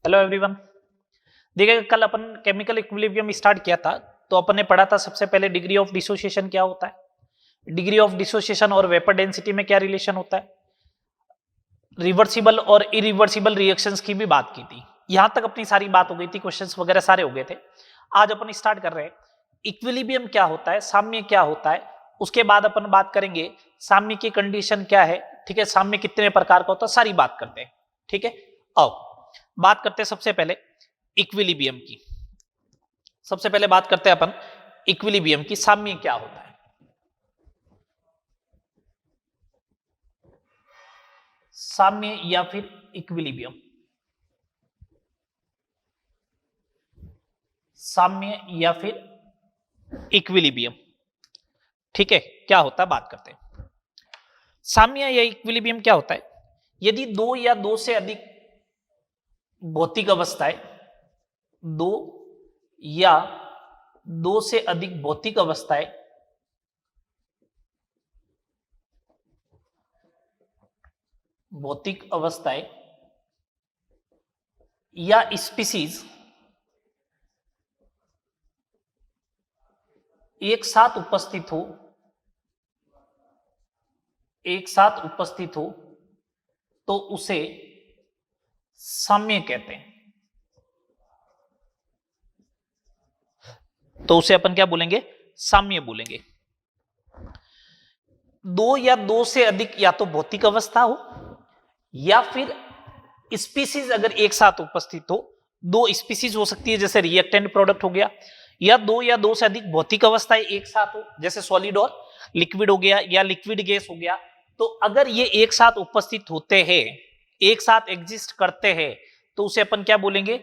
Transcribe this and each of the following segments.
Hello everyone. देखिए कल अपन chemical equilibrium start किया था, तो अपन ने पढ़ा था सबसे पहले डिग्री ऑफ डिसोसिएशन क्या होता है, डिग्री ऑफ डिसोसिएशन और वेपर डेंसिटी में क्या रिलेशन होता है, रिवर्सिबल और इरिवर्सिबल रिएक्शंस की भी बात की थी। यहां तक अपनी सारी बात हो गई थी, क्वेश्चंस वगैरह सारे हो गए थे। आज अपन स्टार्ट कर रहे हैं इक्विलिब्रियम क्या होता है, साम्य क्या होता है, उसके बाद अपन बात करेंगे साम्य की कंडीशन क्या है, ठीक है, साम्य कितने प्रकार का होता है, सारी बात करते हैं। ठीक है, आओ बात करते हैं सबसे पहले इक्विलिब्रियम की। सबसे पहले बात करते हैं अपन इक्विलिब्रियम की, साम्य क्या होता है। साम्य या फिर इक्विलिब्रियम, साम्य या फिर इक्विलिब्रियम, ठीक है, क्या होता है बात करते हैं। साम्य या इक्विलिब्रियम क्या होता है, यदि दो या दो से अधिक भौतिक अवस्थाएं, दो या दो से अधिक भौतिक अवस्थाएं भौतिक अवस्थाएं या स्पीसीज एक साथ उपस्थित हो, एक साथ उपस्थित हो तो उसे साम्य कहते हैं। तो उसे अपन क्या बोलेंगे, साम्य बोलेंगे। दो या दो से अधिक या तो भौतिक अवस्था हो या फिर स्पीसीज अगर एक साथ उपस्थित हो, दो स्पीसीज हो सकती है जैसे रिएक्टेंट प्रोडक्ट हो गया, या दो से अधिक भौतिक अवस्थाएं एक साथ हो जैसे सॉलिड और लिक्विड हो गया या लिक्विड गैस हो गया। तो अगर ये एक साथ उपस्थित होते हैं, एक साथ एग्जिस्ट करते हैं, तो उसे अपन क्या बोलेंगे,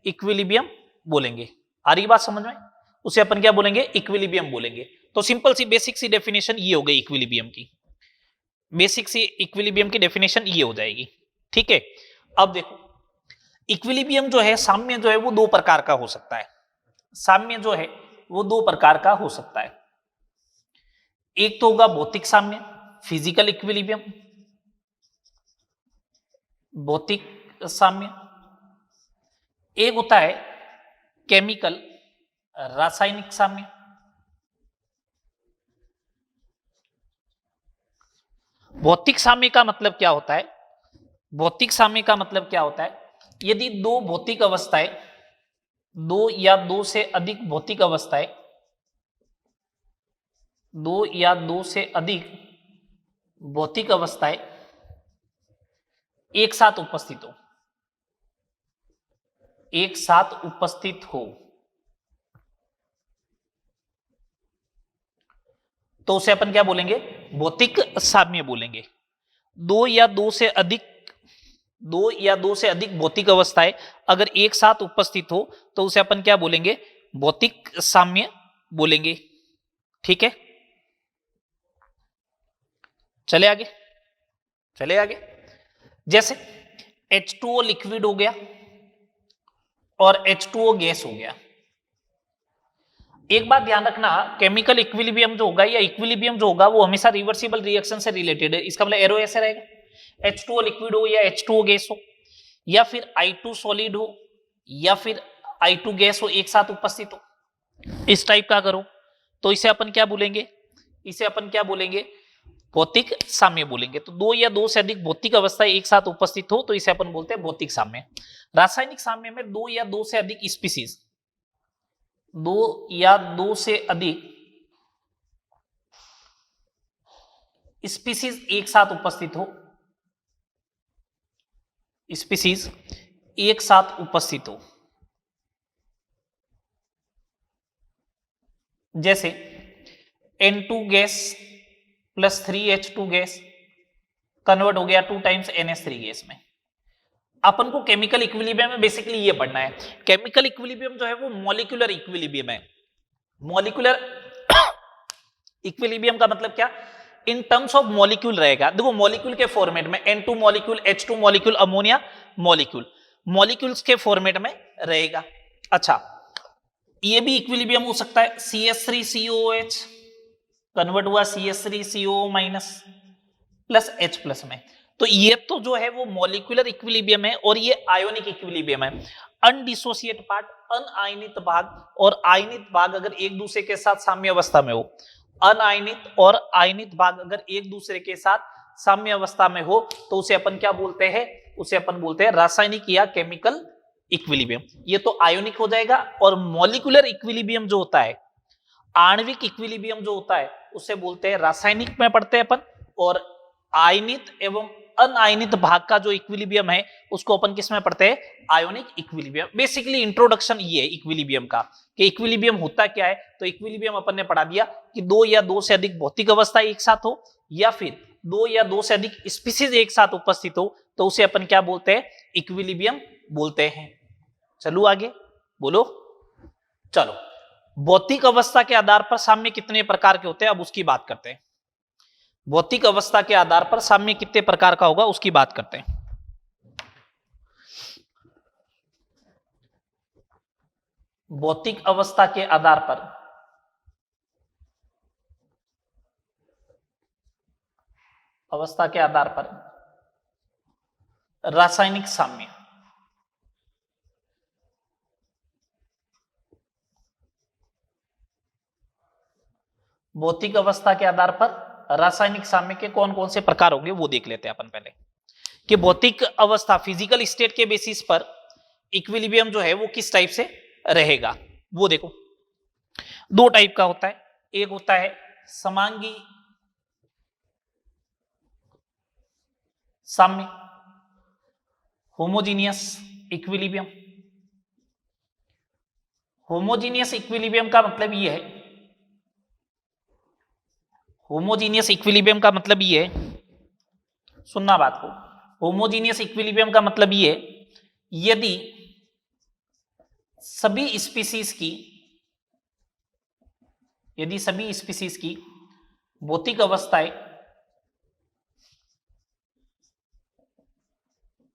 इक्विलिब्रियम बोलेंगे। आ रही बात समझ में, उसे अपन क्या बोलेंगे, इक्विलिब्रियम बोलेंगे। तो सिंपल सी बेसिक सी डेफिनेशन ये हो गई इक्विलिब्रियम की, बेसिक सी इक्विलिब्रियम की डेफिनेशन ये हो जाएगी। ठीक है, अब देखो इक्विलिब्रियम जो है, साम्य जो है वो दो प्रकार का हो सकता है। साम्य जो है वो दो प्रकार का हो सकता है। एक तो होगा भौतिक साम्य, फिजिकल इक्विलिब्रियम, भौतिक साम्य। एक होता है केमिकल, रासायनिक साम्य। भौतिक साम्य का मतलब क्या होता है, भौतिक साम्य का मतलब क्या होता है, यदि दो भौतिक अवस्थाएं, दो या दो से अधिक भौतिक अवस्थाएं, दो या दो से अधिक भौतिक अवस्थाएं एक साथ उपस्थित हो, एक साथ उपस्थित हो, तो उसे अपन क्या बोलेंगे, भौतिक साम्य बोलेंगे। दो या दो से अधिक, दो या दो से अधिक भौतिक अवस्थाएं अगर एक साथ उपस्थित हो तो उसे अपन क्या बोलेंगे, भौतिक साम्य बोलेंगे। ठीक है, चले आगे, चले आगे। जैसे H2O लिक्विड हो गया और H2O गैस हो गया। एक बात ध्यान रखना, केमिकल इक्विलिब्रियम जो होगा या इक्विलिब्रियम जो होगा वो हमेशा रिवर्सिबल रिएक्शन से रिलेटेड है। इसका मतलब एरो ऐसे रहेगा, H2O लिक्विड हो या H2O गैस हो या फिर I2 सॉलिड हो या फिर I2 गैस हो, एक साथ उपस्थित हो, इस टाइप का करो तो इसे अपन क्या बोलेंगे, इसे अपन क्या बोलेंगे, भौतिक साम्य बोलेंगे। तो दो या दो से अधिक भौतिक अवस्थाएं एक साथ उपस्थित हो तो इसे अपन बोलते हैं भौतिक साम्य। रासायनिक साम्य में दो या दो से अधिक स्पीसीज, दो या दो से अधिक स्पीसीज एक साथ उपस्थित हो, स्पीसीज एक साथ उपस्थित हो, जैसे N2 gas plus 3H2 gas convert हो गया 2 टाइम्स NH3 गैस में। अपन को केमिकल इक्विलिब्रियम में बेसिकली ये पढ़ना है। केमिकल इक्विलिब्रियम जो है वो मॉलिक्यूलर इक्विलिब्रियम है। मॉलिक्यूलर इक्विलिब्रियम का मतलब क्या, इन टर्म्स ऑफ मॉलिक्यूल रहेगा। देखो मॉलिक्यूल के फॉर्मेट में N2 molecule, H2 molecule, ammonia molecule, molecules के फॉर्मेट में रहेगा। अच्छा, ये भी इक्विलिब्रियम हो सकता है, CH3COOH कन्वर्ट हुआ CH3CO- प्लस H प्लस में, तो ये तो जो है वो मॉलिक्यूलर इक्विलिब्रियम है और ये आयोनिक इक्विलिब्रियम है। अनडिसोसिएट पार्ट, अनआयनित भाग और आयनित भाग अगर एक दूसरे के साथ साम्य अवस्था में हो, अनआयनित और आयनित भाग अगर एक दूसरे के साथ साम्य अवस्था में हो तो उसे अपन क्या बोलते हैं, उसे अपन बोलते हैं रासायनिक या केमिकल इक्विलिब्रियम। ये तो आयोनिक हो जाएगा। और मॉलिक्यूलर इक्विलिब्रियम जो होता है, आणविक इक्विलिब्रियम जो होता है, उसे बोलते हैं रासायनिक में पढ़ते हैं अपन। और आयनित एवं अनआयनित भाग का जो इक्विलिब्रियम है उसको अपन किस में पढ़ते हैं, आयोनिक इक्विलिब्रियम। बेसिकली इंट्रोडक्शन ये है इक्विलिब्रियम का कि इक्विलिब्रियम होता क्या है। तो इक्विलिब्रियम अपन ने पढ़ा दिया कि दो या दो से अधिक भौतिक अवस्था एक साथ हो या फिर दो या दो से अधिक स्पीसीज एक साथ उपस्थित हो तो उसे अपन क्या बोलते हैं, इक्विलिब्रियम बोलते हैं। चलो आगे बोलो। चलो, भौतिक अवस्था के आधार पर साम्य कितने प्रकार के होते हैं, अब उसकी बात करते हैं। भौतिक अवस्था के आधार पर साम्य कितने प्रकार का होगा उसकी बात करते हैं। भौतिक अवस्था के आधार पर रासायनिक साम्य। भौतिक अवस्था के आधार पर रासायनिक साम्य के कौन कौन से प्रकार होंगे वो देख लेते हैं अपन पहले। कि भौतिक अवस्था फिजिकल स्टेट के बेसिस पर इक्विलिब्रियम जो है वो किस टाइप से रहेगा वो देखो। दो टाइप का होता है, एक होता है समांगी साम्य, होमोजीनियस इक्विलिब्रियम। होमोजीनियस इक्विलिब्रियम का मतलब ये है, होमोजीनियस इक्विलिब्रियम का मतलब ये है, सुनना बात को, होमोजीनियस इक्विलिब्रियम का मतलब ये है यदि सभी स्पीसीज की भौतिक अवस्थाएं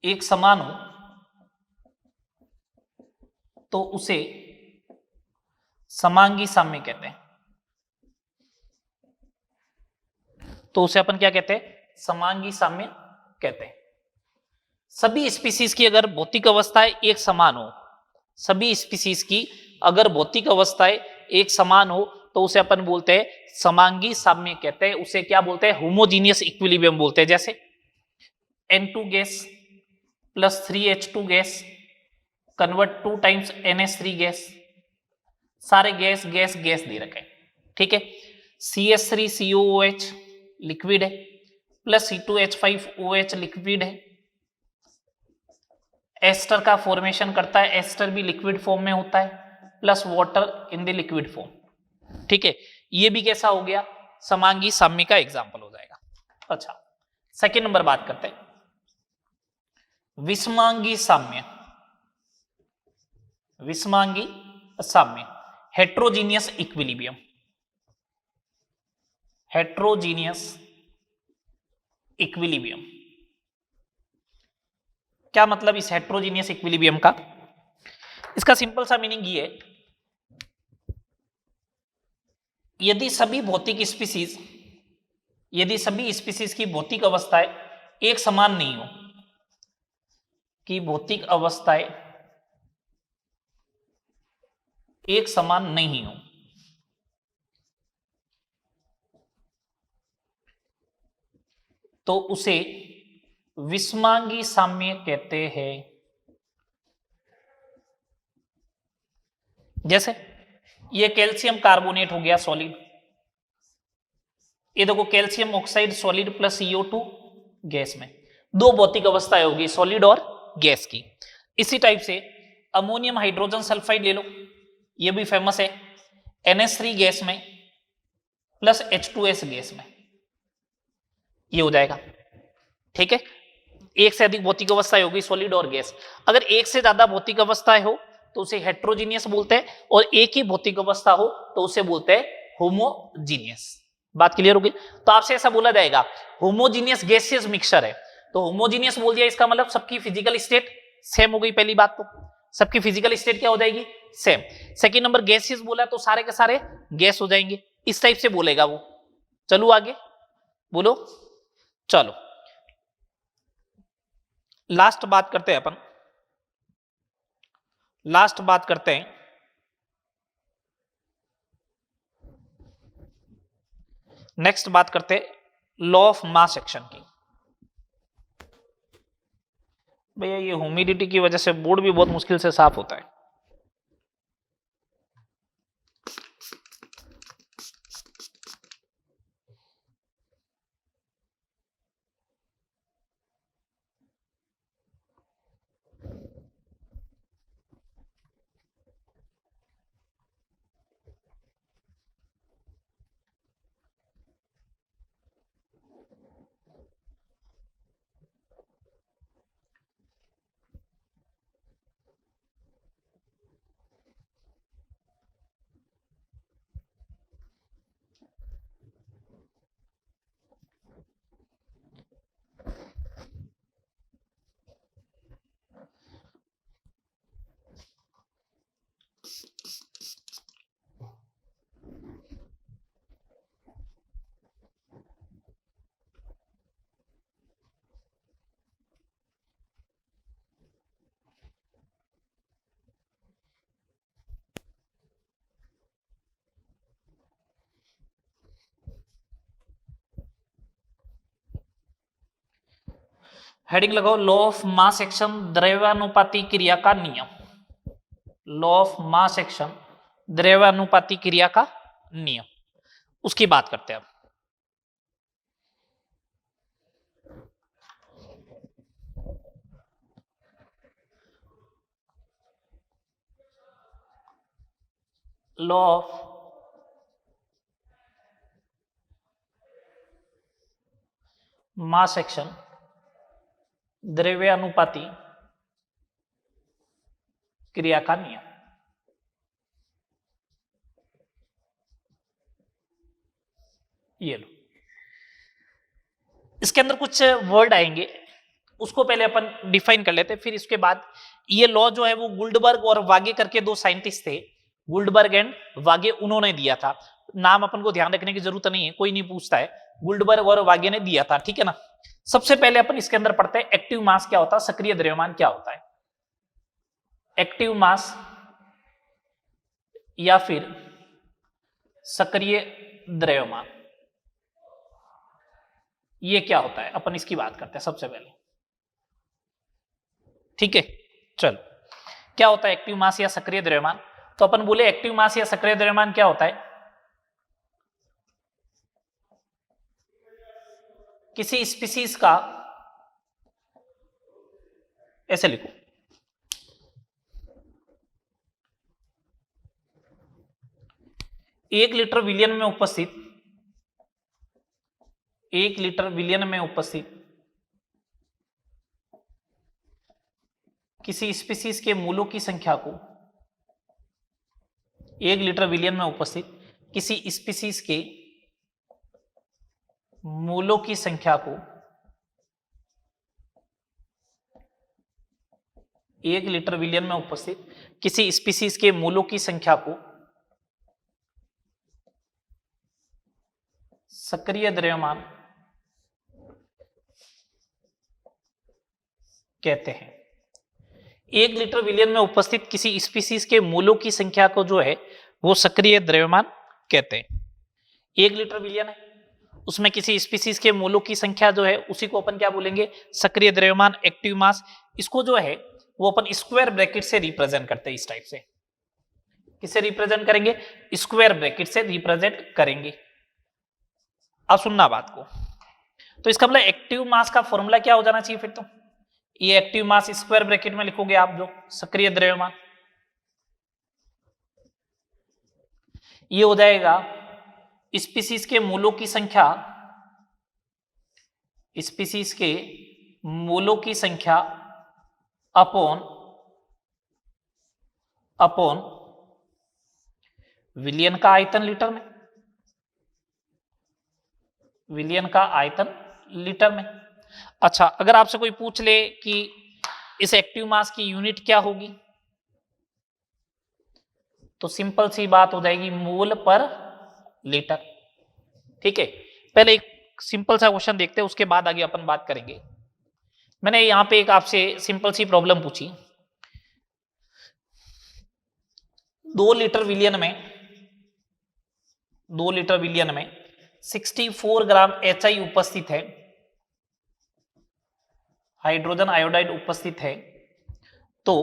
एक समान हो तो उसे समांगी साम्य कहते हैं। तो उसे अपन क्या कहते हैं, समांगी साम्य कहते हैं। सभी स्पीसीज की अगर भौतिक अवस्थाएं एक समान हो, सभी स्पीसीज की अगर भौतिक अवस्थाएं एक समान हो तो उसे अपन बोलते हैं समांगी साम्य कहते हैं। उसे क्या बोलते हैं, होमोजीनियस इक्विलिब्रियम बोलते हैं। जैसे N2 gas plus 3H2 gas convert 2 times NH3 gas, सारे गैस गैस गैस दे रखे हैं, ठीक है। CH3COOH लिक्विड है, प्लस C2H5OH लिक्विड है, एस्टर का फॉर्मेशन करता है, एस्टर भी लिक्विड फॉर्म में होता है, plus water in the liquid form, ठीक है। ये भी कैसा हो गया, समांगी साम्य का एग्जाम्पल हो जाएगा। अच्छा, सेकेंड नंबर बात करते हैं विषमांगी साम्य। विषमांगी साम्य, हेट्रोजीनियस इक्विलिब्रियम। हेट्रोजीनियस इक्विलिब्रियम क्या मतलब इस हेट्रोजीनियस इक्विलिब्रियम का, इसका सिंपल सा मीनिंग ये है, यदि सभी स्पीसीज की भौतिक अवस्थाएं एक समान नहीं हो, कि भौतिक अवस्थाएं एक समान नहीं हो, तो उसे विषमांगी साम्य कहते हैं। जैसे ये कैल्शियम कार्बोनेट हो गया सॉलिड, ये देखो calcium oxide solid plus CO2 gas में, दो भौतिक अवस्थाएं होगी सॉलिड और गैस की। इसी टाइप से अमोनियम हाइड्रोजन सल्फाइड ले लो, ये भी फेमस है, NH3 गैस में प्लस H2S गैस में, ये हो जाएगा, ठीक है। एक से अधिक भौतिक अवस्थाएं होगी सॉलिड और गैस। अगर एक से ज्यादा भौतिक अवस्थाएं हो तो उसे हेट्रोजीनियस बोलते हैं, और एक ही भौतिक अवस्था हो तो उसे बोलते हैं होमोजीनियस। बात क्लियर होगी। तो आपसे ऐसा बोला जाएगा होमोजीनियस गैसियस मिक्सचर है, तो होमोजीनियस बोल दिया, इसका मतलब सबकी फिजिकल स्टेट सेम हो गई। पहली बात तो सबकी फिजिकल स्टेट क्या हो जाएगी, सेम। सेकेंड नंबर गैसियस बोला तो सारे के सारे गैस हो जाएंगे, इस टाइप से बोलेगा वो। चलो आगे बोलो। चलो, लास्ट बात करते हैं अपन, लास्ट बात करते हैं नेक्स्ट बात करते हैं लॉ ऑफ मास एक्शन की। भैया ये ह्यूमिडिटी की वजह से बोर्ड भी बहुत मुश्किल से साफ होता है। हेडिंग लगाओ लॉ ऑफ मास एक्शन, द्रव्यानुपाती क्रिया का नियम। लॉ ऑफ मास एक्शन, द्रव्यानुपाती क्रिया का नियम, उसकी बात करते हैं अब। लॉ ऑफ मास एक्शन, द्रव्यानुपाती क्रिया का नियम। ये लो, इसके अंदर कुछ वर्ड आएंगे, उसको पहले अपन डिफाइन कर लेते हैं, फिर इसके बाद ये लॉ जो है वो गुल्डबर्ग और वागे करके दो साइंटिस्ट थे, गुल्डबर्ग एंड वागे, उन्होंने दिया था। नाम अपन को ध्यान रखने की जरूरत नहीं है, कोई नहीं पूछता है, गुल्डबर्ग और वागे ने दिया था, ठीक है ना। सबसे पहले अपन इसके अंदर पढ़ते हैं एक्टिव मास क्या होता है, सक्रिय द्रव्यमान क्या होता है। एक्टिव मास या फिर सक्रिय द्रव्यमान, ये क्या होता है, अपन इसकी बात करते हैं सबसे पहले, ठीक है। चलो, क्या होता है एक्टिव मास या सक्रिय द्रव्यमान? तो अपन बोले एक्टिव मास या सक्रिय द्रव्यमान क्या होता है, किसी स्पीसीज का, ऐसे लिखो, एक लीटर विलियन में उपस्थित, 1 लीटर विलियन में उपस्थित किसी स्पीसीज के मूलों की संख्या को, 1 लीटर विलियन में उपस्थित किसी स्पीसीज के मूलों की संख्या को 1 लीटर विलियन में उपस्थित किसी स्पीसीज के मूलों की संख्या को सक्रिय द्रव्यमान कहते हैं। 1 लीटर विलियन में उपस्थित किसी स्पीसीज के मूलों की संख्या को जो है वो सक्रिय द्रव्यमान कहते हैं। 1 लीटर विलियन है, उसमें किसी स्पीसीज के मूलों की संख्या जो है उसी को अपन क्या बोलेंगे, सक्रिय द्रव्यमान, एक्टिव मास। इसको जो है वो अपन स्क्वायर ब्रैकेट से रिप्रेजेंट करते हैं, इस टाइप से। किससे रिप्रेजेंट करेंगे, स्क्वायर ब्रैकेट से रिप्रेजेंट करेंगे। अब सुनना बात को, तो इसका मतलब एक्टिव मास का फॉर्मूला क्या हो जाना चाहिए फिर, तो ये एक्टिव मास स्क्वायर ब्रैकेट में लिखोगे आप, जो सक्रिय द्रव्यमान ये हो जाएगा स्पीसीज के मूलों की संख्या, स्पीसीज के मूलों की संख्या अपॉन विलियन का आयतन लीटर में, विलियन का आयतन लीटर में। अच्छा, अगर आपसे कोई पूछ ले कि इस एक्टिव मास की यूनिट क्या होगी, तो सिंपल सी बात हो जाएगी, मोल पर लीटर। ठीक है, पहले एक सिंपल सा क्वेश्चन देखते हैं, उसके बाद आगे अपन बात करेंगे। मैंने यहां पे एक आपसे सिंपल सी प्रॉब्लम पूछी, 2 लीटर विलियन में 64 ग्राम HI उपस्थित है, हाइड्रोजन आयोडाइड उपस्थित है, तो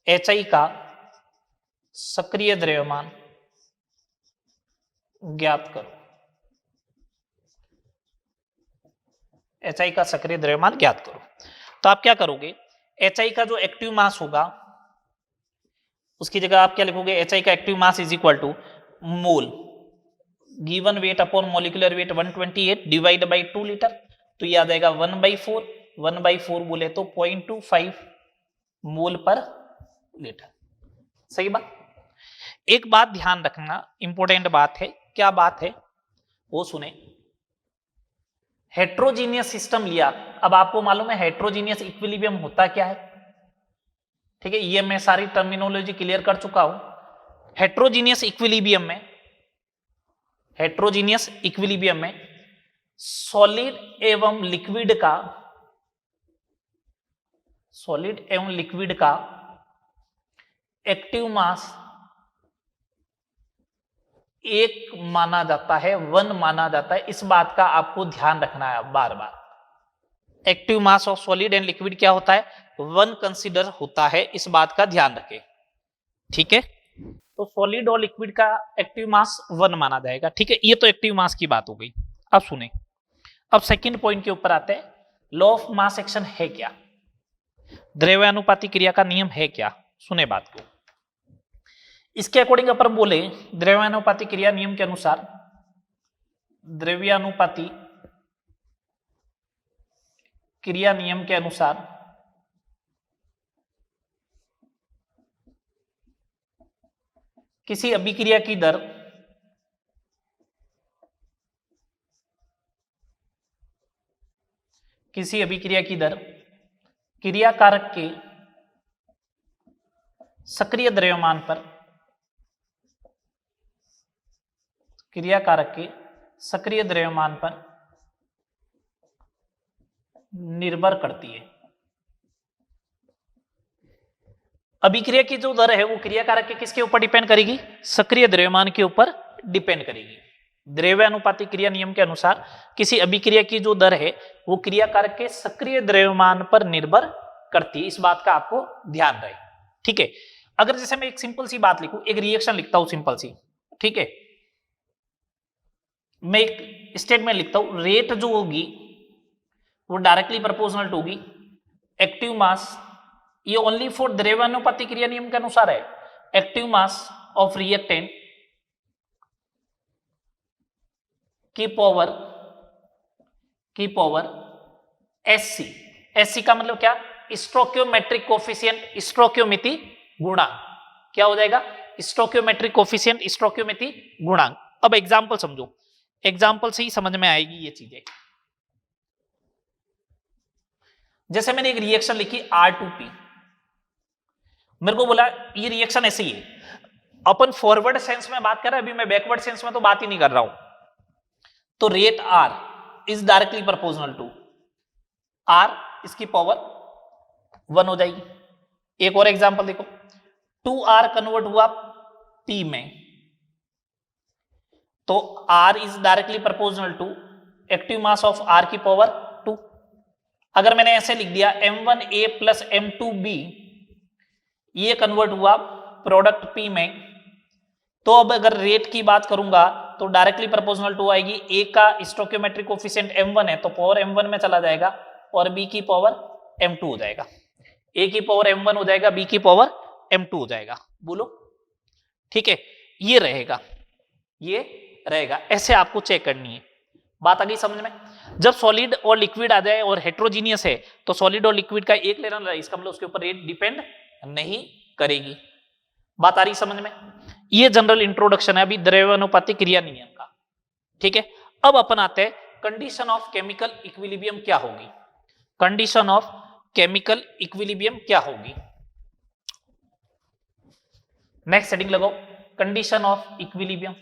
HI का सक्रिय द्रव्यमान ज्ञात करो। HI का सक्रिय द्रव्यमान ज्ञात करो। तो आप क्या करोगे, HI का जो एक्टिव मास होगा उसकी जगह आप क्या लिखोगे, HI का active mass is equal to mole given weight upon molecular weight 128 divide by 2 litre, तो ये आ जाएगा 1/4, 1/4 बोले तो 0.25 मोल पर लीटर। सही बात। एक बात ध्यान रखना, इंपॉर्टेंट बात है, क्या बात है वो सुने। हेट्रोजीनियस सिस्टम लिया, अब आपको मालूम है हेट्रोजीनियस इक्विलिब्रियम होता क्या है, ठीक है, ये मैं सारी टर्मिनोलॉजी क्लियर कर चुका हूं। हेट्रोजीनियस इक्विलिब्रियम में सॉलिड एवं लिक्विड का एक्टिव मास एक माना जाता है, 1 माना जाता है। इस बात का आपको ध्यान रखना है बार बार। Active mass of solid and liquid क्या होता है, 1 कंसीडर होता है, इस बात का ध्यान रखें, ठीक है। तो सॉलिड और लिक्विड का एक्टिव मास 1 माना जाएगा, ठीक है। ये तो एक्टिव मास की बात हो गई। अब सुने, अब सेकंड पॉइंट के ऊपर आते हैं। लॉ ऑफ मास एक्शन है क्या, द्रव्यानुपाती क्रिया का नियम है क्या, सुने बात को। इसके अकॉर्डिंग अपन बोले द्रव्यानुपाती क्रिया नियम के अनुसार, द्रव्यानुपाती क्रिया नियम के अनुसार किसी अभिक्रिया की दर क्रियाकारक के सक्रिय द्रव्यमान पर निर्भर करती है। अभिक्रिया की जो दर है वो क्रियाकारक के किसके ऊपर डिपेंड करेगी, सक्रिय द्रव्यमान के ऊपर डिपेंड करेगी। द्रव्यानुपाती क्रिया नियम के अनुसार किसी अभिक्रिया की जो दर है वो क्रियाकारक के सक्रिय द्रव्यमान पर निर्भर करती है, इस बात का आपको ध्यान रहे, ठीक है। अगर जैसे मैं एक सिंपल सी बात लिखूं, एक रिएक्शन लिखता हूं सिंपल सी, ठीक है, मैं एक स्टेटमेंट लिखता हूं, रेट जो होगी वो डायरेक्टली प्रोपोर्शनल होगी एक्टिव मास, ये ओनली फॉर द्रव्यानुपाती क्रिया नियम के अनुसार है, एक्टिव मास ऑफ रिएक्टेंट की पावर SC का मतलब क्या, स्टोइकियोमेट्रिक कोफिशिएंट, स्टोइकियोमिति गुणांक, क्या हो जाएगा, स्टोइकियोमेट्रिक कोफिशिएंट, स्टोइकियोमिति गुणांक। अब एग्जांपल समझो, एग्जांपल से ही समझ में आएगी ये चीजें। जैसे मैंने एक रिएक्शन लिखी R2P, मेरे को बोला ये रिएक्शन ऐसे ही है, अपन फॉरवर्ड सेंस में बात कर रहे हैं, अभी मैं बैकवर्ड सेंस में तो बात ही नहीं कर रहा हूं। तो rate R is directly proportional to R, इसकी पावर 1 हो जाएगी। एक और एग्जांपल देखो, 2R कन्वर्ट हुआ P में, तो R is directly proportional to active mass of R की पावर 2। अगर मैंने ऐसे लिख दिया M1A प्लस M2B, ये कन्वर्ट हुआ प्रोडक्ट P में, तो अब अगर रेट की बात करूंगा तो डायरेक्टली प्रोपोर्शनल टू आएगी, A का स्टोइकियोमेट्रिक कोफिशिएंट M1 है तो पावर M1 में चला जाएगा और B की पावर M2 हो जाएगा, A की पावर M1 हो जाएगा, B की पावर M2 हो जाएगा, बोलो, ठीक है। ये रहेगा, ऐसे आपको चेक करनी है। बात आ गई समझ में। जब सॉलिड और लिक्विड आ जाए और हेट्रोजीनियस है तो सॉलिड और लिक्विड का एक लेना, इसका मतलब उसके ऊपर रेट डिपेंड नहीं करेगी। बात आ रही समझ में। ये जनरल इंट्रोडक्शन है अभी द्रव्यानुपाती क्रिया नियम का, ठीक है। अब अपन आते हैं कंडीशन ऑफ केमिकल इक्विलिब्रियम क्या होगी, कंडीशन ऑफ केमिकल इक्विलिब्रियम क्या होगी। नेक्स्ट हेडिंग लगाओ, condition of equilibrium.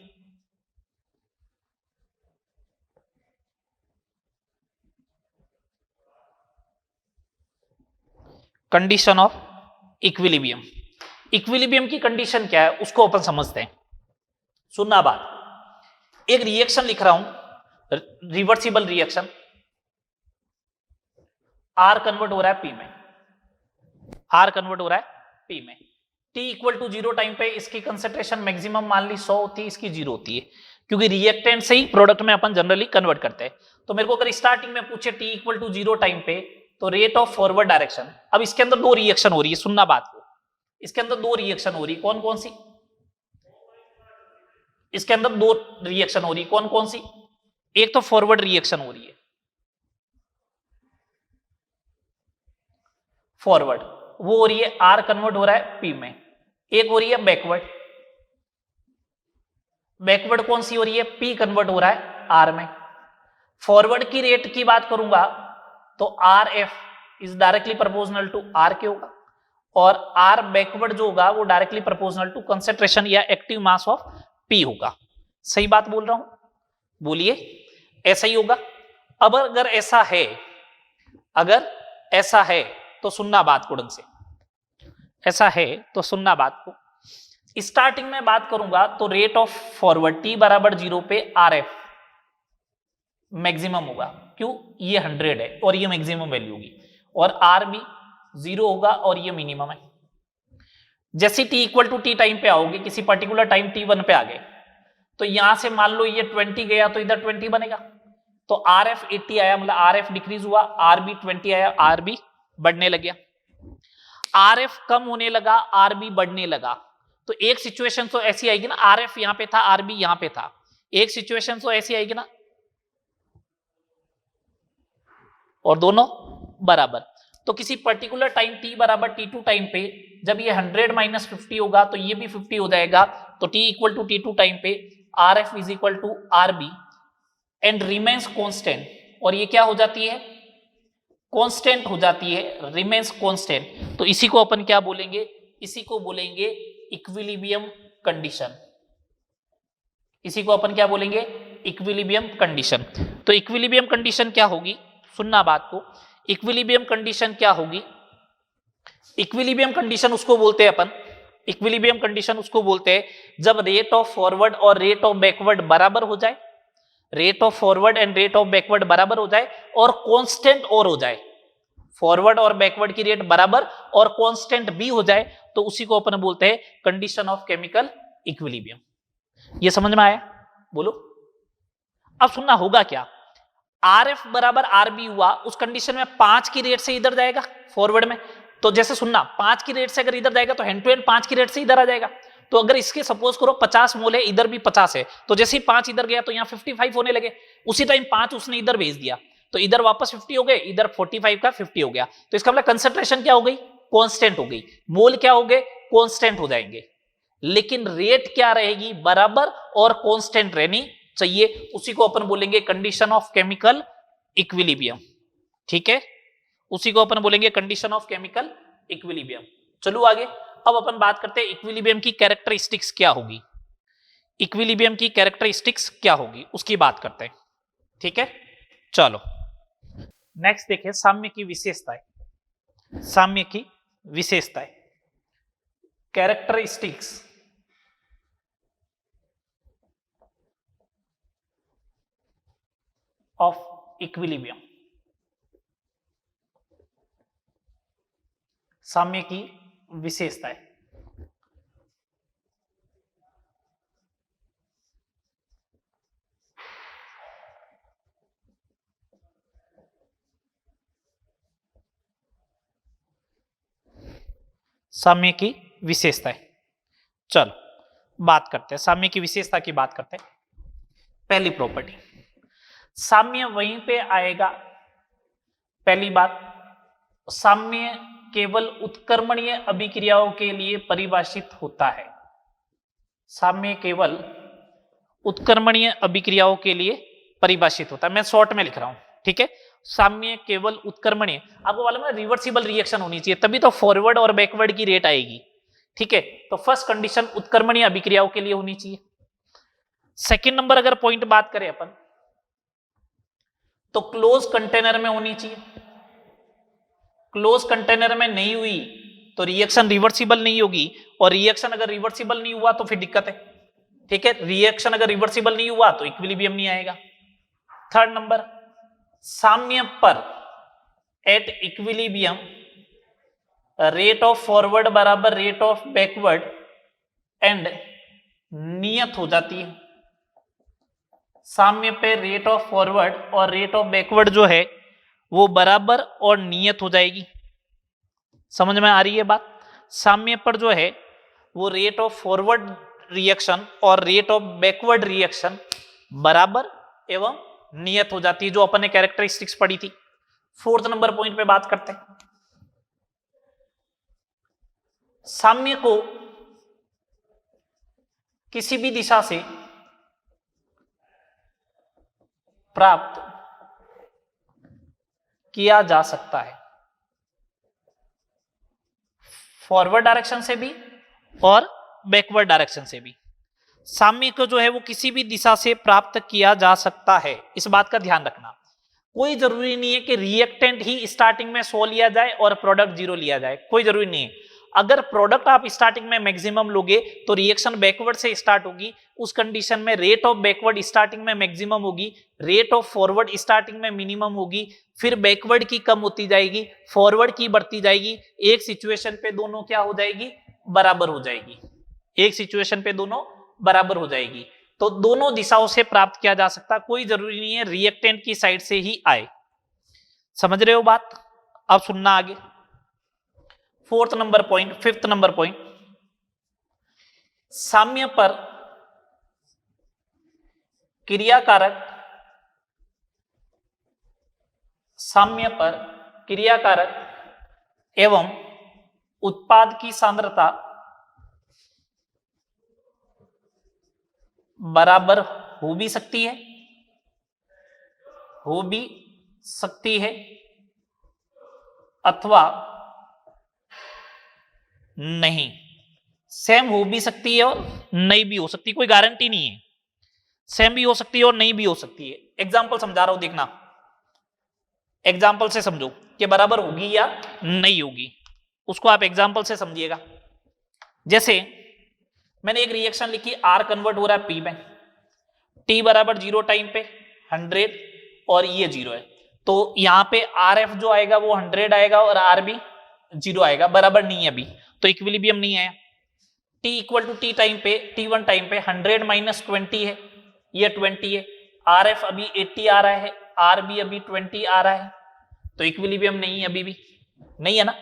Condition of equilibrium. Equilibrium की कंडीशन क्या है उसको अपन समझते हैं। सुनना बात, एक रिएक्शन लिख रहा हूं, रिवर्सिबल रिएक्शन, आर कन्वर्ट हो रहा है पी में, आर कन्वर्ट हो रहा है पी में, टी इक्वल टू 0 टाइम पे इसकी कंसेंट्रेशन मैक्सिमम मान ली 100 होती है, इसकी 0 होती है, क्योंकि रिएक्टेंट से ही प्रोडक्ट में अपन जनरली कन्वर्ट करते हैं। तो मेरे को अगर स्टार्टिंग में पूछे टी इक्वल टू 0 टाइम पे, तो रेट ऑफ फॉरवर्ड डायरेक्शन, अब इसके अंदर दो रिएक्शन हो रही है, सुनना बात को, इसके अंदर दो रिएक्शन हो रही है, कौन कौन सी, इसके अंदर दो रिएक्शन हो रही है, कौन कौन सी, एक तो फॉरवर्ड रिएक्शन हो रही है, फॉरवर्ड वो हो रही है आर कन्वर्ट हो रहा है पी में, एक हो रही है बैकवर्ड, बैकवर्ड कौन सी हो रही है, पी कन्वर्ट हो रहा है आर में। फॉरवर्ड की रेट की बात करूंगा तो R F is directly proportional to R के होगा, और आर बैकवर्ड जो होगा वो डायरेक्टली प्रोपोर्शनल टू कंसेंट्रेशन या एक्टिव मास ऑफ पी होगा। सही बात बोल रहा हूं, बोलिए, ऐसा ही होगा। अब अगर ऐसा है, अगर ऐसा है तो सुनना बात को ढंग से, ऐसा है तो सुनना बात को। स्टार्टिंग में बात करूंगा तो रेट ऑफ फॉरवर्ड टी बराबर 0 पे आर एफ मैक्सिमम होगा, क्यों, ये 100 है और ये मैक्सिमम वैल्यू होगी, और आर भी 0 होगा और ये मिनिमम है। जैसे T equal to T time पे आओगे, किसी पर्टिकुलर टाइम t1 पे आ गए, तो यहां से मान लो ये 20 गया तो इधर 20 बनेगा, तो आर एफ 80 आया, मतलब आर एफ डिक्रीज हुआ, आर बी 20 आया, आर बी बढ़ने लग गया। आर एफ कम होने लगा, आर बी बढ़ने लगा, तो एक सिचुएशन तो ऐसी आएगी ना, आर एफ यहां पे था, आर बी यहां पे था, एक सिचुएशन तो ऐसी आएगी ना, और दोनों बराबर। तो किसी पर्टिकुलर टाइम t बराबर t2 टाइम पे जब ये 100 माइनस 50 होगा तो ये भी 50 हो जाएगा, तो t equal to t2 time पे R F is equal to R B and remains constant, और ये क्या हो जाती है, कांस्टेंट हो जाती है, रिमेन्स कांस्टेंट। तो इसी को अपन क्या बोलेंगे, इसी को बोलेंगे इक्विलिब्रियम कंडीशन, इसी को अपन क्या बोलेंगे, इक्विलिब्रियम कंडीशन। तो इक्विलिब्रियम कंडीशन क्या होगी, सुनना बात को, इक्विलिब्रियम कंडीशन क्या होगी, इक्विलिब्रियम कंडीशन उसको बोलते हैं अपन, इक्विलिब्रियम कंडीशन उसको बोलते हैं जब रेट ऑफ फॉरवर्ड और रेट ऑफ बैकवर्ड बराबर हो जाए, rate of forward and rate of backward बराबर हो जाए और कांस्टेंट और हो जाए, फॉरवर्ड और बैकवर्ड की रेट बराबर और कांस्टेंट भी हो जाए, तो उसी को अपन बोलते हैं कंडीशन ऑफ केमिकल इक्विलिब्रियम। ये समझ में आया, बोलो। अब सुनना होगा क्या, आर एफ बराबर आर बी हुआ, उस कंडीशन में 5 की रेट से इधर जाएगा फॉरवर्ड में, तो जैसे सुनना 5 की रेट से अगर इधर जाएगा तो हैंड टू हैंड 5 की रेट से इधर आ जाएगा। तो अगर इसके सपोज करो 50 मोल है, इधर भी 50 है, तो जैसे ही 5 इधर गया तो यहाँ 55 होने लगे, उसी टाइम 5 उसने इधर भेज दिया, तो इधर वापस 50 हो गए, इधर 45 का 50 हो गया, तो इसका मतलब कंसेंट्रेशन क्या हो गई, कांस्टेंट हो गई, मोल क्या हो गए, कांस्टेंट हो जाएंगे, लेकिन रेट क्या रहेगी, बराबर और कांस्टेंट रहनी चाहिए, उसी को अपन बोलेंगे कंडीशन ऑफ केमिकल इक्विलिब्रियम। ठीक है, उसी को अपन बोलेंगे कंडीशन ऑफ केमिकल इक्विलिब्रियम। चलो आगे, अब अपन बात करते हैं इक्विलिब्रियम की कैरेक्टरिस्टिक्स क्या होगी, इक्विलिब्रियम की कैरेक्टरिस्टिक्स क्या होगी उसकी बात करते हैं। ठीक है, चलो नेक्स्ट देखिए साम्य की विशेषताएं, साम्य की विशेषताएं, कैरेक्टरिस्टिक्स ऑफ इक्विलिब्रियम, साम्य की विशेषताएं। साम्य की विशेषताएं, चलो बात करते हैं, साम्य की विशेषता की बात करते हैं। पहली प्रॉपर्टी, साम्य वहीं पे आएगा, पहली बात, साम्य केवल उत्क्रमणीय अभिक्रियाओं के लिए परिभाषित होता है, साम्य केवल उत्क्रमणीय अभिक्रियाओं के लिए परिभाषित होता है, मैं शॉर्ट में लिख रहा हूं, ठीक है। साम्य केवल उत्क्रमणीय, आपको मालूम है रिवर्सिबल रिएक्शन होनी चाहिए तभी तो फॉरवर्ड और बैकवर्ड की रेट आएगी, ठीक है। तो फर्स्ट कंडीशन उत्क्रमणीय अभिक्रियाओं के लिए होनी चाहिए। सेकंड नंबर अगर पॉइंट बात करें अपन, तो क्लोज कंटेनर में होनी चाहिए, क्लोज कंटेनर में नहीं हुई तो रिएक्शन रिवर्सिबल नहीं होगी, और रिएक्शन अगर रिवर्सिबल नहीं हुआ तो फिर दिक्कत है। ठीक है, रिएक्शन अगर रिवर्सिबल नहीं हुआ तो इक्विलिब्रियम नहीं आएगा। थर्ड नंबर, साम्य पर at equilibrium rate of forward बराबर रेट ऑफ बैकवर्ड एंड नियत हो जाती है। साम्य पे रेट ऑफ फॉरवर्ड और रेट ऑफ बैकवर्ड जो है वो बराबर और नियत हो जाएगी। समझ में आ रही है बात? साम्य पर जो है वो रेट ऑफ फॉरवर्ड रिएक्शन और रेट ऑफ बैकवर्ड रिएक्शन बराबर एवं नियत हो जाती है, जो अपन ने कैरेक्टरिस्टिक्स पढ़ी थी। फोर्थ नंबर पॉइंट पे बात करते हैं। साम्य को किसी भी दिशा से प्राप्त किया जा सकता है, फॉरवर्ड डायरेक्शन से भी और बैकवर्ड डायरेक्शन से भी। साम्य को जो है वो किसी भी दिशा से प्राप्त किया जा सकता है, इस बात का ध्यान रखना। कोई जरूरी नहीं है कि रिएक्टेंट ही स्टार्टिंग में 100 लिया जाए और प्रोडक्ट 0 लिया जाए, कोई जरूरी नहीं है। अगर प्रोडक्ट आप स्टार्टिंग में मैक्सिमम लोगे तो रिएक्शन बैकवर्ड से स्टार्ट होगी, उस कंडीशन में रेट ऑफ बैकवर्ड स्टार्टिंग में मैक्सिमम होगी, रेट ऑफ फॉरवर्ड स्टार्टिंग में मिनिमम होगी, फिर बैकवर्ड की कम होती जाएगी, फॉरवर्ड की बढ़ती जाएगी। एक सिचुएशन पे दोनों क्या हो जाएगी? बराबर हो जाएगी। एक सिचुएशन पे दोनों बराबर हो जाएगी। तो दोनों दिशाओं से प्राप्त किया जा सकता, कोई जरूरी नहीं है रिएक्टेंट की साइड से ही आए। समझ रहे हो बात? अब सुनना आगे। Fourth number point, fifth number point, साम्य पर क्रियाकारक, साम्य पर क्रियाकारक एवं उत्पाद की सांद्रता बराबर हो भी सकती है, हो भी सकती है अथवा नहीं। सेम हो भी सकती है और नहीं भी हो सकती, कोई गारंटी नहीं है। सेम भी हो सकती है और नहीं भी हो सकती है। एग्जाम्पल समझा रहा हूं, देखना। एग्जाम्पल से समझो कि बराबर होगी या नहीं होगी, उसको आप एग्जाम्पल से समझिएगा। जैसे मैंने एक रिएक्शन लिखी, आर कन्वर्ट हो रहा है पी में, टी बराबर 0 टाइम पे 100 और ये 0 है, तो यहां पे आर एफ जो आएगा वो 100 आएगा और आर भी 0 आएगा, बराबर नहीं है अभी, तो इक्विलिब्रियम नहीं आया। T equal to T time पे, T1 टाइम पे 100 माइनस 20 है, ये 20 है, आर एफ अभी 80 आ रहा है, आर भी अभी 20 आ रहा है, तो इक्विलिब्रियम नहीं है, अभी भी नहीं है ना।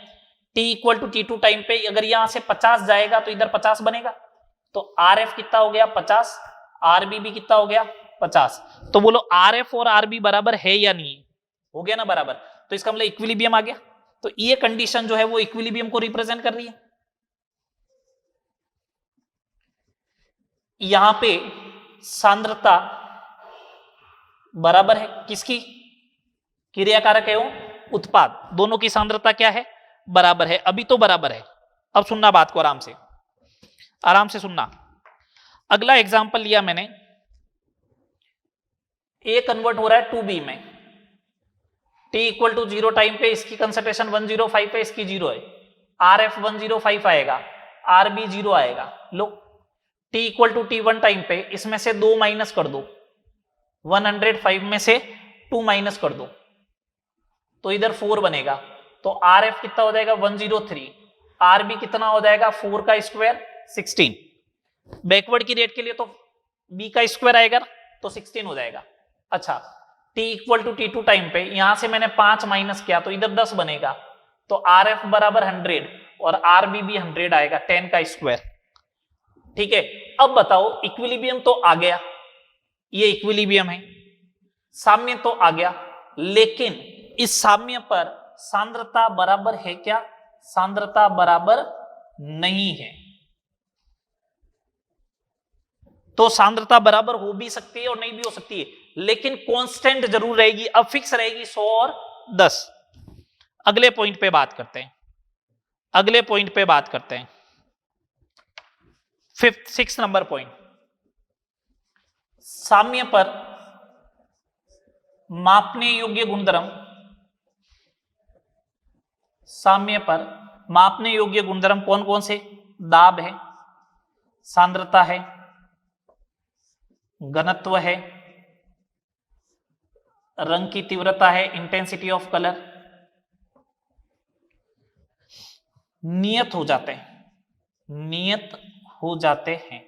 T equal to T2 time पे अगर यहां से 50 जाएगा तो इधर 50 बनेगा, तो आर एफ कितना हो गया? 50, आर बी भी कितना हो गया? 50। तो बोलो आर एफ और आर बी बराबर है या नहीं? हो गया ना बराबर, तो इसका मतलब इक्विलिब्रियम आ गया। तो ये कंडीशन जो है वो इक्विलिब्रियम को रिप्रेजेंट कर रही है। यहां पे सांद्रता बराबर है किसकी? क्रियाकारक एवं उत्पाद, दोनों की सांद्रता क्या है? बराबर है, अभी तो बराबर है। अब सुनना बात को आराम से, आराम से सुनना। अगला एग्जांपल लिया मैंने, ए कन्वर्ट हो रहा है 2b में, टी इक्वल टू 0 टाइम पे इसकी कंसंट्रेशन 105 है, इसकी 0 है, आर एफ 105 आएगा, आर बी 0 आएगा। लो, T equal to T1 time पे इसमें से 2 माइनस कर दो, 105 में से 2 माइनस कर दो तो इधर 4 बनेगा, तो आर एफ कितना हो जाएगा? 103, आर बी कितना हो जाएगा? 4 का स्क्वायर 16। बैकवर्ड की रेट के लिए तो बी का स्क्वायर आएगा ना, तो 16 हो जाएगा। अच्छा, t equal to T2 time पे यहां से मैंने 5 माइनस किया तो इधर 10 बनेगा, तो आर एफ बराबर 100 और आर बी भी 100 आएगा, 10 का स्क्वायर। ठीक है, अब बताओ इक्विलिब्रियम तो आ गया, ये इक्विलिब्रियम है, साम्य तो आ गया, लेकिन इस साम्य पर सांद्रता बराबर है क्या? सांद्रता बराबर नहीं है। तो सांद्रता बराबर हो भी सकती है और नहीं भी हो सकती है, लेकिन कांस्टेंट जरूर रहेगी, अब फिक्स रहेगी 100 और 10। अगले पॉइंट पे बात करते हैं, अगले पॉइंट पे बात करते हैं, फिफ्थ 6 नंबर पॉइंट, साम्य पर मापने योग्य गुणधर्म, साम्य पर मापने योग्य गुणधर्म कौन कौन से? दाब है, सांद्रता है, घनत्व है, रंग की तीव्रता है, इंटेंसिटी ऑफ कलर, नियत हो जाते हैं, नियत हो जाते हैं।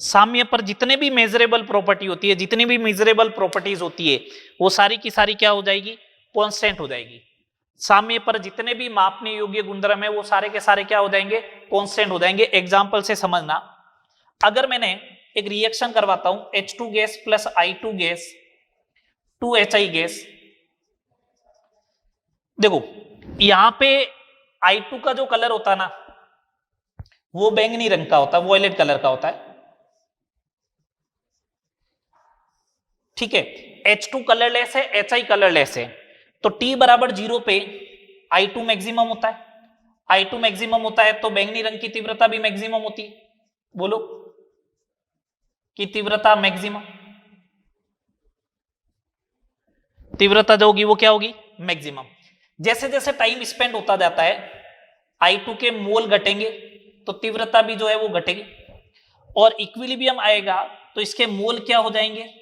साम्य पर जितने भी मेजरेबल प्रॉपर्टी होती है, जितनी भी मेजरेबल प्रॉपर्टीज होती है, वो सारी की सारी क्या हो जाएगी? कांस्टेंट हो जाएगी। साम्य पर जितने भी मापने योग्य गुणधर्म है वो सारे के सारे क्या हो जाएंगे? कांस्टेंट हो जाएंगे। एग्जांपल से समझना, अगर मैंने एक रिएक्शन करवाता हूं H2 gas plus I2 gas 2HI gas, देखो यहां पे I2 का जो कलर होता है ना वो बैंगनी रंग का होता है, वॉयलेट कलर का होता है, ठीक है। H2 कलरलेस है, HI कलरलेस है, तो T बराबर 0 पे I2 मैक्सिमम होता है, I2 मैक्सिमम होता है तो बैंगनी रंग की तीव्रता भी मैक्सिमम होती है। बोलो कि तीव्रता मैक्सिमम, तीव्रता जो होगी वो क्या होगी? मैक्सिमम। जैसे जैसे टाइम स्पेंड होता जाता है I2 के मोल घटेंगे तो तीव्रता भी जो है वो घटेगी, और इक्विलिब्रियम आएगा तो इसके मोल क्या हो जाएंगे?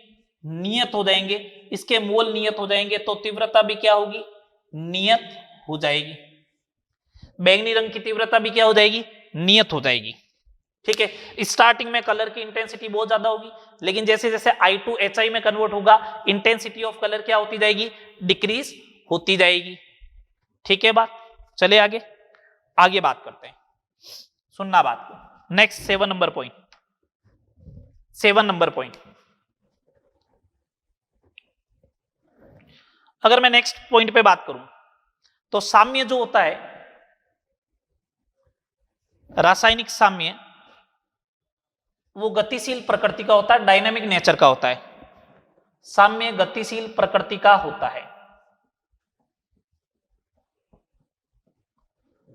नियत हो जाएंगे। इसके मोल नियत हो जाएंगे तो तीव्रता भी क्या होगी? नियत हो जाएगी। बैंगनी रंग की तीव्रता भी क्या हो जाएगी? नियत हो जाएगी, ठीक है। स्टार्टिंग में कलर की इंटेंसिटी बहुत ज्यादा होगी, लेकिन जैसे जैसे I2 HI में कन्वर्ट होगा इंटेंसिटी ऑफ कलर क्या होती जाएगी? डिक्रीज होती जाएगी, ठीक है। बात चले आगे, आगे बात करते हैं, सुनना बात को। Next 7 number point, 7 number point, अगर मैं नेक्स्ट पॉइंट पे बात करूं तो साम्य जो होता है, रासायनिक साम्य, वो गतिशील प्रकृति का होता है, डायनामिक नेचर का होता है। साम्य गतिशील प्रकृति का होता है,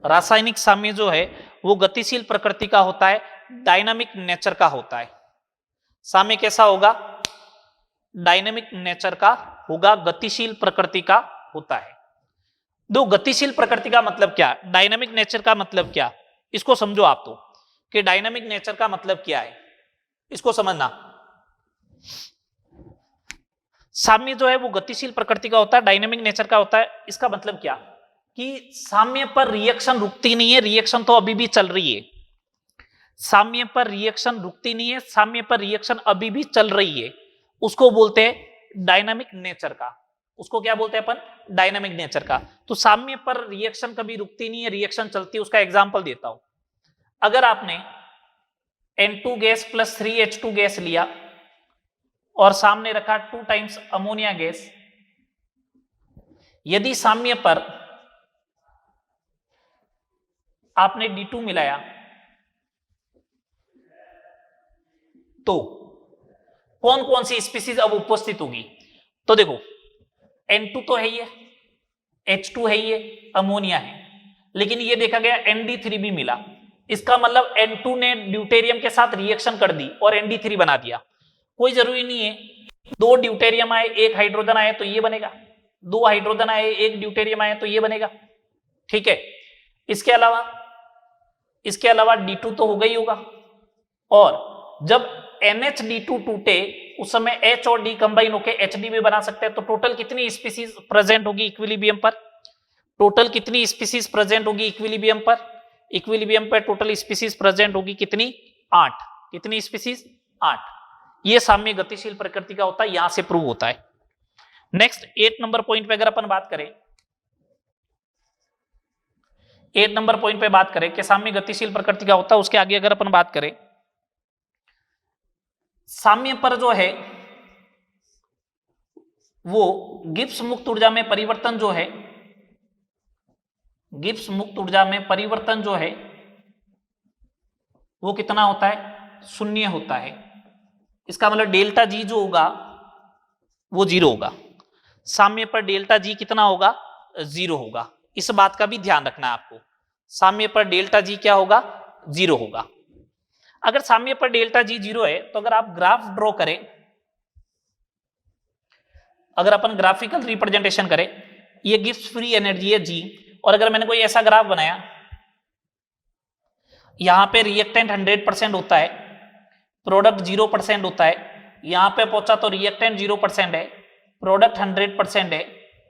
रासायनिक साम्य जो है वो गतिशील प्रकृति का होता है, डायनामिक नेचर का होता है। साम्य कैसा होगा? डायनामिक नेचर का होगा, गतिशील प्रकृति का होता है। दो, गतिशील प्रकृति का मतलब क्या, डायनामिक नेचर का मतलब क्या, इसको समझो आप तो, कि डायनामिक नेचर का मतलब क्या है, इसको समझना। साम्य जो है वो गतिशील प्रकृति का होता है, डायनामिक नेचर का होता है। इसका मतलब क्या कि साम्य पर रिएक्शन रुकती नहीं है, रिएक्शन तो अभी भी चल रही है। साम्य पर रिएक्शन रुकती नहीं है, साम्य पर रिएक्शन अभी भी चल रही है, उसको बोलते हैं डायनामिक नेचर का। उसको क्या बोलते हैं अपन? डायनामिक नेचर का। तो साम्य पर रिएक्शन कभी रुकती नहीं है, रिएक्शन चलती है। उसका एग्जांपल देता हूं, अगर आपने N2 gas plus 3H2 gas लिया और सामने रखा 2 टाइम्स अमोनिया गैस, यदि साम्य पर आपने D2 मिलाया तो कौन कौन सी स्पीसीज अब उपस्थित होगी? तो देखो N2 तो है ही है, H2 है ही है, अमोनिया है, लेकिन ये देखा गया ND3 भी मिला। इसका मतलब N2 ने ड्यूटेरियम के साथ रिएक्शन कर दी और ND3 बना दिया। कोई जरूरी नहीं है 2 ड्यूटेरियम आए 1 हाइड्रोजन आए तो ये बनेगा, 2 हाइड्रोजन आए 1 ड्यूटेरियम आए तो ये बनेगा, ठीक है। इसके अलावा D2 तो होगा ही होगा, और जब NH2 टूटे उस समय H और D कंबाइन होकर HD भी बना सकते हैं। तो टोटल कितनी स्पीसीज प्रेजेंट होगी इक्विलिब्रियम पर? टोटल कितनी स्पीसीज प्रेजेंट होगी इक्विलिब्रियम पर? इक्विलिब्रियम पर टोटल स्पीसीज प्रेजेंट होगी कितनी? 8। कितनी स्पीसीज? 8। ये साम्य गतिशील प्रकृति का होता है, यहां से प्रूव होता है। नेक्स्ट 8 नंबर पॉइंट पे अगर अपन बात करें, 8 नंबर पॉइंट पे बात करें कि साम्य गतिशील प्रकृति का होता है, उसके आगे अगर अपन बात करें, साम्य पर जो है वो गिब्स मुक्त ऊर्जा में परिवर्तन जो है, गिब्स मुक्त ऊर्जा में परिवर्तन जो है वो कितना होता है? 0 होता है। इसका मतलब डेल्टा जी जो होगा वो 0 होगा। साम्य पर डेल्टा जी कितना होगा? 0 होगा। इस बात का भी ध्यान रखना है आपको, साम्य पर डेल्टा जी क्या होगा? 0 होगा। अगर साम्य पर डेल्टा जी 0 है तो अगर आप ग्राफ ड्रॉ करें, अगर अपन ग्राफिकल रिप्रेजेंटेशन करें, ये गिब्स फ्री एनर्जी है जी। और अगर मैंने कोई ऐसा ग्राफ बनाया, यहां पे रिएक्टेंट 100% होता है, प्रोडक्ट 0% होता है, यहां पे पहुंचा तो रिएक्टेंट 0% है, प्रोडक्ट 100% है,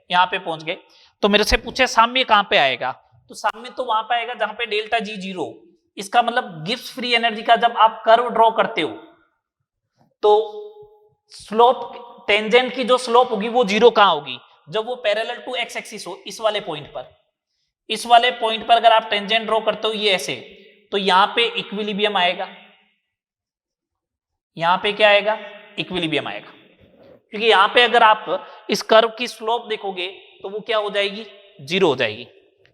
यहां पे पहुंच गए, तो मेरे से पूछे साम्य कहां पे आएगा, तो साम्य तो वहां पे आएगा जहां पे डेल्टा जी 0। इसका मतलब गिब्स फ्री एनर्जी का जब आप कर्व ड्रॉ करते हो तो स्लोप, टेंजेंट की जो स्लोप होगी वो 0 कहां होगी, जब वो पैरेलल टू एक्स एक्सिस हो, इस वाले पॉइंट पर। इस वाले पॉइंट पर अगर आप टेंजेंट ड्रॉ करते हो ये ऐसे, तो यहां पे इक्विलिब्रियम आएगा, यहां पे क्या आएगा, इक्विलिब्रियम आएगा। क्योंकि यहां पे अगर आप इस कर्व की स्लोप देखोगे तो वो क्या हो जाएगी, 0 हो जाएगी।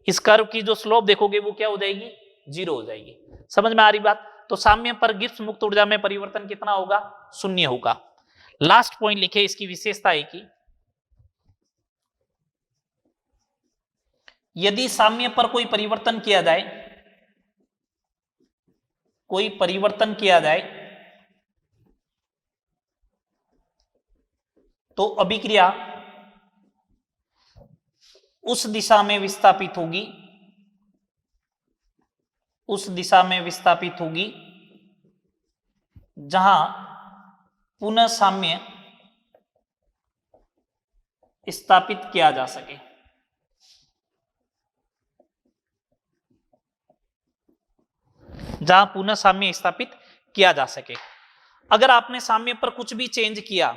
इस कर्व की जो स्लोप देखोगे वो क्या हो जाएगी, 0 हो जाएगी। समझ में आ रही बात। तो साम्य पर गिब्स मुक्त ऊर्जा में परिवर्तन कितना होगा, 0 होगा। लास्ट पॉइंट लिखे, इसकी विशेषता है कि यदि साम्य पर कोई परिवर्तन किया जाए, कोई परिवर्तन किया जाए तो अभिक्रिया उस दिशा में विस्थापित होगी, उस दिशा में विस्थापित होगी जहां पुनः साम्य स्थापित किया जा सके। जहां पुनः साम्य स्थापित किया जा सके। अगर आपने साम्य पर कुछ भी चेंज किया,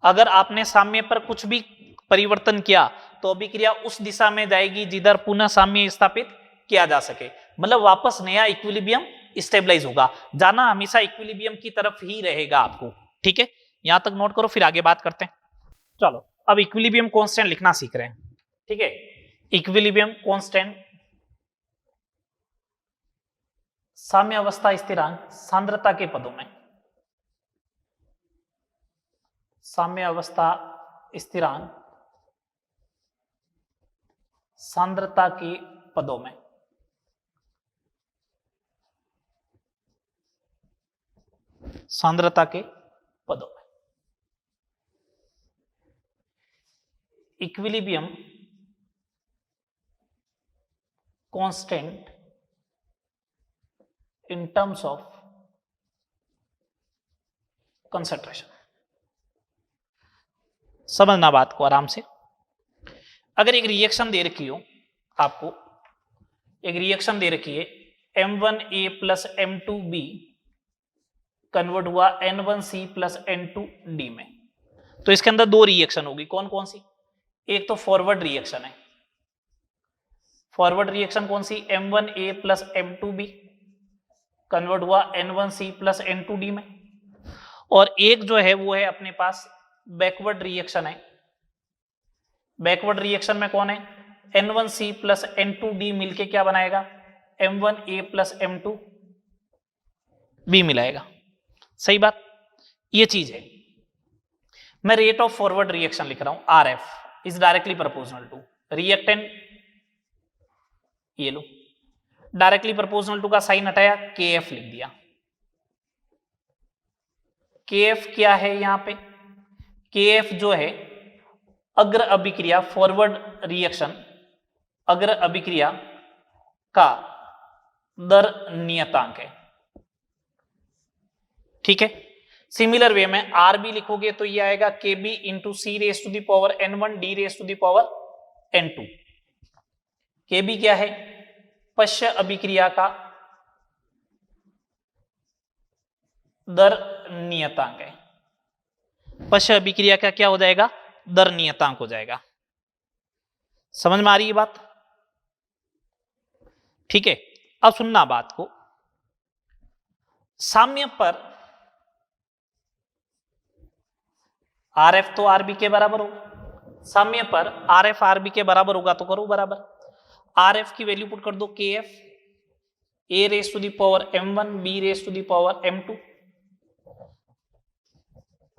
अगर आपने साम्य पर कुछ भी परिवर्तन किया तो अभिक्रिया उस दिशा में जाएगी जिधर पुनः साम्य स्थापित किया जा सके। मतलब वापस नया इक्विलिब्रियम स्टेबलाइज होगा, जाना हमेशा इक्विलिब्रियम की तरफ ही रहेगा आपको। ठीक है, यहां तक नोट करो, फिर आगे बात करते हैं। चलो अब इक्विलिब्रियम कांस्टेंट लिखना सीख रहे हैं। ठीक है, इक्विलिब्रियम कांस्टेंट साम्य अवस्था स्थिरांक सांद्रता के पदों में, साम्य अवस्था स्थिरांक सांद्रता के पदों में। सांद्रता के पदों में equilibrium constant in terms of concentration. समझना बात को आराम से। अगर एक रिएक्शन दे रखी हो आपको, एक रिएक्शन दे रखी है M1A प्लस M2B कन्वर्ट हुआ N1C प्लस N2D में, तो इसके अंदर दो रिएक्शन होगी। कौन कौन सी, एक तो फॉरवर्ड रिएक्शन है, फॉरवर्ड रिएक्शन कौन सी, M1A प्लस M2B कन्वर्ट हुआ N1C प्लस N2D में, और एक जो है वो है अपने पास बैकवर्ड रिएक्शन है। बैकवर्ड रिएक्शन में कौन है, N1C प्लस N2D मिलके क्या बनाएगा, M1A प्लस M2B मिलाएगा। सही बात, ये चीज है। मैं रेट ऑफ फॉरवर्ड रिएक्शन लिख रहा हूं, RF is directly proportional to reactant, ये लो डायरेक्टली प्रोपोर्शनल टू का साइन हटाया, KF लिख दिया। KF क्या है यहां पे, KF जो है अग्र अभिक्रिया, फॉरवर्ड रिएक्शन अग्र अभिक्रिया का दर नियतांक है। ठीक है, सिमिलर वे में RB लिखोगे तो ये आएगा KB into C raise to the power N1 D raise to the power N2। KB क्या है, पश्च अभिक्रिया का दर नियतांक है। पश्च अभिक्रिया का क्या हो जाएगा, दर नियतांक हो जाएगा। समझ में आ रही है बात। ठीक है, अब सुनना बात को। साम्य पर RF तो RB के बराबर होगा, साम्य पर RF RB के बराबर होगा तो करो बराबर। RF की वैल्यू पुट कर दो KF A raise to the power M1 B raise to the power M2,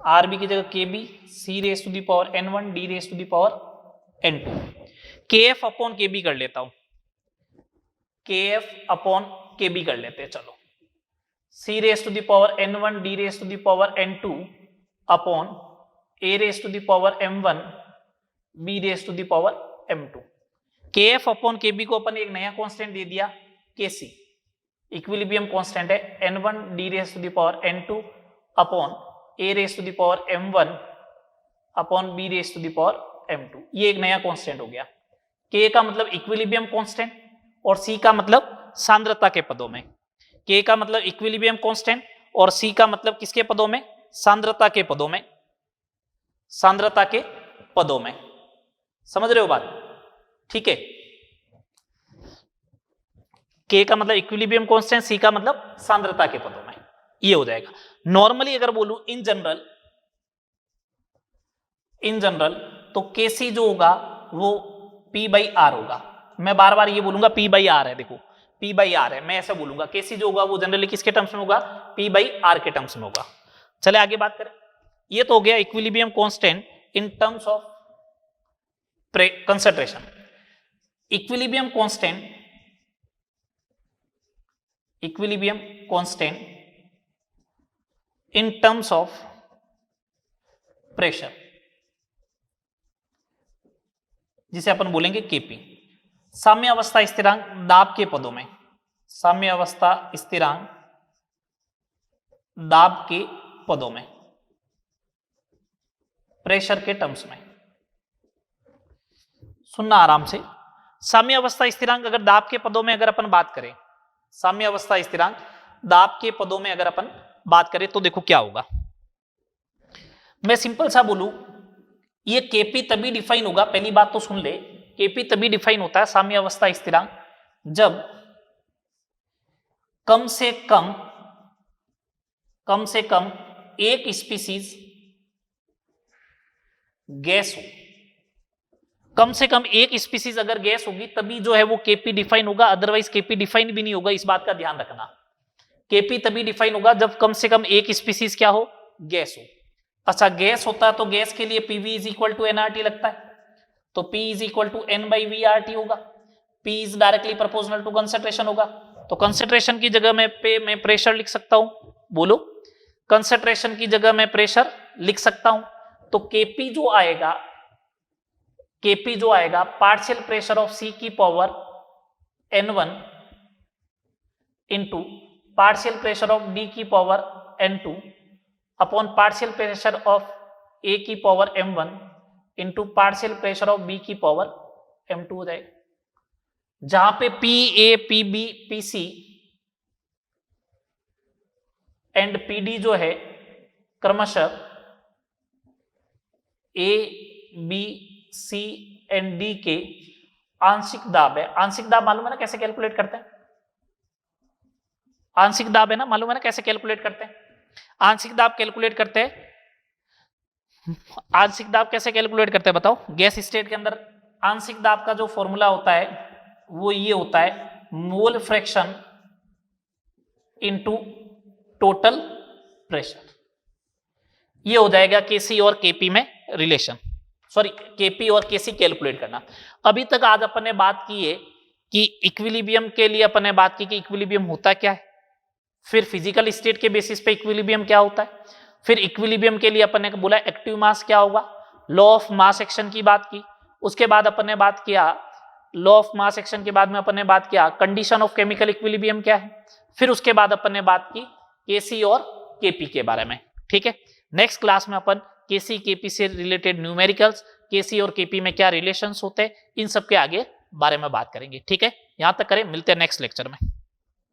RB की जगह KB C raise to the power N1 D raise to the power N2। KF upon KB कर लेता हूं, KF upon KB कर लेते हैं। चलो, C raise to the power N1 D raise to the power N2 upon A raise to the power M1 B raise to the power m2। kf upon kb को अपन एक नया constant दे दिया kc, equilibrium constant है n1 d raise to the power n2 upon a raise to the power m1 upon b raise to the power m2। ये एक नया constant हो गया। k का मतलब इक्विलिब्रियम कांस्टेंट और c का मतलब सांद्रता के पदों में। k का मतलब इक्विलिब्रियम कांस्टेंट और c का मतलब किसके पदों में? सांद्रता के पदों में, सांद्रता के पदों में। समझ रहे हो बात? ठीक है। k का मतलब इक्विलिब्रियम कांस्टेंट, c का मतलब सांद्रता के पदों में, ये हो जाएगा। नॉर्मली अगर बोलूं इन जनरल तो kc जो होगा वो p बाई आर होगा। मैं बार बार ये बोलूंगा p बाई आर है, देखो p बाई आर है, मैं ऐसा बोलूंगा kc जो होगा वो जनरली किसके टर्म्स में होगा? p बाई आर के टर्म्स में होगा। चले आगे बात करें। ये तो हो गया equilibrium constant in terms of concentration. Equilibrium constant in terms of pressure, जिसे अपन बोलेंगे केपी। साम्य अवस्था स्थिरांक दाब के पदों में, साम्य अवस्था स्थिरांक दाब के पदों में, प्रेशर के टर्म्स में। सुनना आराम से। साम्य अवस्था स्थिरांक अगर दाब के पदों में अगर अपन बात करें, साम्य अवस्था स्थिरांक दाब के पदों में अगर अपन बात करें तो देखो क्या होगा। मैं सिंपल सा बोलूं, ये केपी तभी डिफाइन होगा, पहली बात तो सुन ले, केपी तभी डिफाइन होता है साम्य अवस्था स्थिरांक जब कम से कम एक स्पीसीज गैस हो। कम से कम एक स्पीसीज अगर गैस होगी तभी जो है वो केपी डिफाइन होगा, अदरवाइज केपी डिफाइन भी नहीं होगा। इस बात का ध्यान रखना। केपी तभी डिफाइन होगा जब कम से कम एक स्पीसीज क्या हो? गैस हो। अच्छा, गैस होता है तो गैस के लिए PV is equal to NRT लगता है, तो P is equal to N by V R T होगा। P is directly proportional to concentration होगा। तो कंसंट्रेशन की जगह मैं प्रेशर लिख सकता हूं। बोलो, कंसंट्रेशन की जगह मैं प्रेशर लिख सकता हूं। तो केपी जो आएगा पार्शियल प्रेशर ऑफ C की power N1 into partial pressure of D की power N2 upon partial pressure of A की power M1 into partial pressure of B की पावर M2 हो जाएगा। जहां पे PA, PB, PC and PD जो है क्रमशः A, B, C and D के आंशिक दाब है। आंशिक दाब मालूम है ना कैसे कैलकुलेट करते हैं? आंशिक दाब है ना, मालूम है ना कैसे कैलकुलेट करते हैं? आंशिक दाब कैलकुलेट करते हैं। आंशिक दाब कैसे कैलकुलेट करते हैं बताओ? गैस स्टेट के अंदर आंशिक दाब का जो फॉर्मूला होता है वो ये होता है mole fraction into total pressure. ये हो जाएगा केसी और केपी में रिलेशन, सॉरी केपी और केसी कैलकुलेट करना। अभी तक आज अपन ने बात की है कि इक्विलिब्रियम के लिए अपन ने बात की कि इक्विलिब्रियम होता क्या है, फिर फिजिकल स्टेट के बेसिस पे इक्विलिब्रियम क्या होता है, फिर इक्विलिब्रियम के लिए अपन ने बोला एक्टिव मास क्या होगा, लॉ ऑफ मास एक्शन की बात की। उसके बाद अपन ने बात किया लॉ ऑफ मास एक्शन के बाद में अपन ने बात किया कंडीशन ऑफ केमिकल इक्विलिब्रियम क्या है, फिर उसके बाद अपन ने बात की केसी और केपी के बारे में। ठीक है, नेक्स्ट क्लास में अपन केसी केपी से रिलेटेड न्यूमेरिकल्स, केसी और केपी में क्या रिलेशंस होते हैं, इन सब के आगे बारे में बात करेंगे। ठीक है, यहां तक करें, मिलते हैं नेक्स्ट लेक्चर में।